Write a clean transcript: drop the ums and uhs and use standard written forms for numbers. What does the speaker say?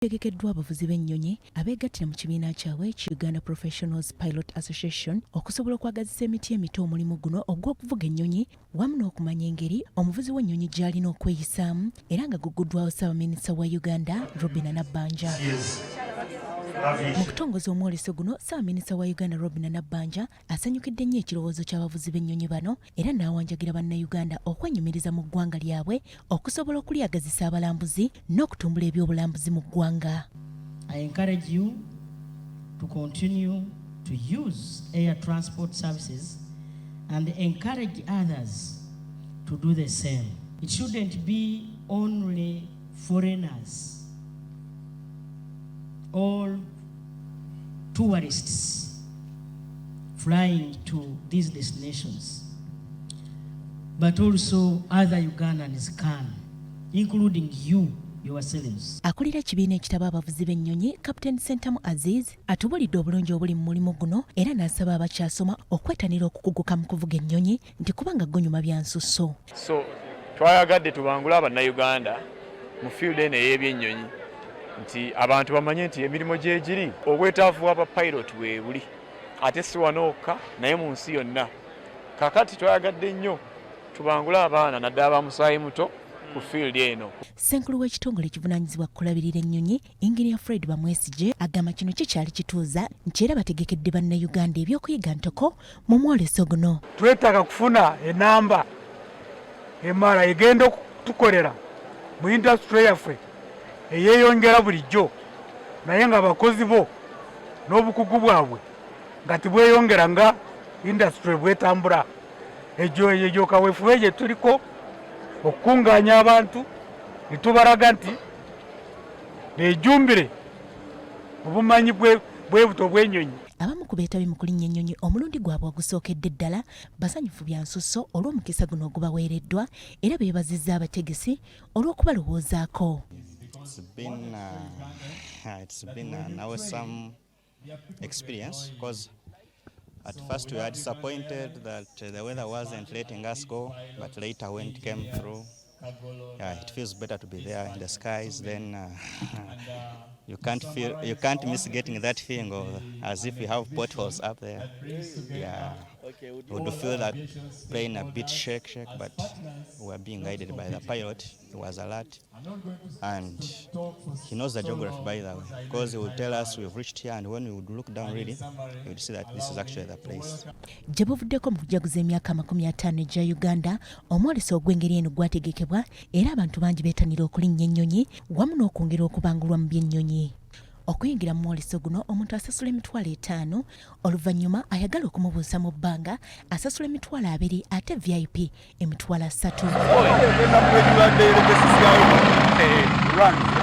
Tegekeddwa abavuzi b'ennyonyi abeegattira mu kibiina kyabwe Uganda Professionals Pilot Association okusobola okwagazisa emiti emito omulimu guno ogw'okuvuga ennyonyi wamu n'okumanya engeri omuvuzi w'ennyonyi gy'alina okweyisaamu era nga gugguddwawo Ssaabaminisita wa Uganda Nabbanja. Mu kutongoza omwoleso guno, Ssaabaminisita wa Uganda Nabbanja asanyukidde nnyo ekirowoozo ky'abavuzi b'ennyonyi bano era n'awanjagira bannayuganda okwenyumiriza mu ggwanga lyabwe okusobola okulyagazisa abalambuzi n'okutumbula ebyobulambuzi mu ggwanga. I encourage you to continue to use air transport services and encourage others to do the same. It shouldn't be only foreigners. All tourists flying to these destinations, but also other Ugandans can, including you yourselves. Akulira ekibiina ekitaba abavuzi b'ennyonyi Captain Sentamu Aziz atubulidde obulungi obuli mu mulimu guno era n'asaba abakyasoma okwetanira okukuguka mu kuvuga ennyonyi nti kubanga gonyuma bya nsusso. So twayagadde tubangula abannayuganda mu field eno ey'ebyennyonyi nti abantu bamanye nti emirimu gye giri obwetaavu bwa pilot we buli ate si wanooka naye mu nsi yonna. Kakati twayagadde nnyo tubangula abaana naddala ba musaayi muto ku field eno. Ssenkulu w'ekitongole ekivunaanyizibwa kulabirira ennyonyi Engineer Fred Bamwesije agamba kino kikyali kituuza nti era bategekedde bannayuganda ebyokuyiga ntoko mu mwoleso guno. Twetaaga kufuna enamba emala egenda okutukolera mu industry yaffe eyeeyongera bulijjo naye nga abakozi bo n'obukugu bwabwe nga tibweyongera nga industry bwetambula. Egyo kaweefube gye tuliko okukungaanya abantu ne tubalaga nti beejumbire obumanyi bwebuto bw'ennyonyi. Abamu ku beetabi mu kulinnya ennyonyi omulundi gwabwe ogusookedde ddala basanyufu bya nsusso olw'omukisa guno ogubaweereddwa era beebazizza abategesi olw'okubalowoozaako. It's been an awesome experience because at first we were disappointed that the weather wasn't letting us go, but later when it came through, it feels better to be there in the skies. Then you can't miss getting that feeling of as if we have potholes up there. Yeah, we would feel that plane a bit shake, but we were being guided by the pilot. He was alert, and he knows the geography, by the way, because he would tell us we've reached here, and when we would look down really, we would see that this is actually the place. Gye buvuddeko mu kujaguza emyaka 50 egya Uganda, omwoleso ogw'engeri eno gwategekebwa era abantu bangi beetanira okulinnya ennyonyi wamu n'okwongera okubangulwa mu by'ennyonyi. Okuyingira mu mwoleso guno omuntu asasula emitwalo 5, oluvannyuma ayagala okumubuusa mu bbanga asasula emitwalo 2 ate VIP emitwalo 3.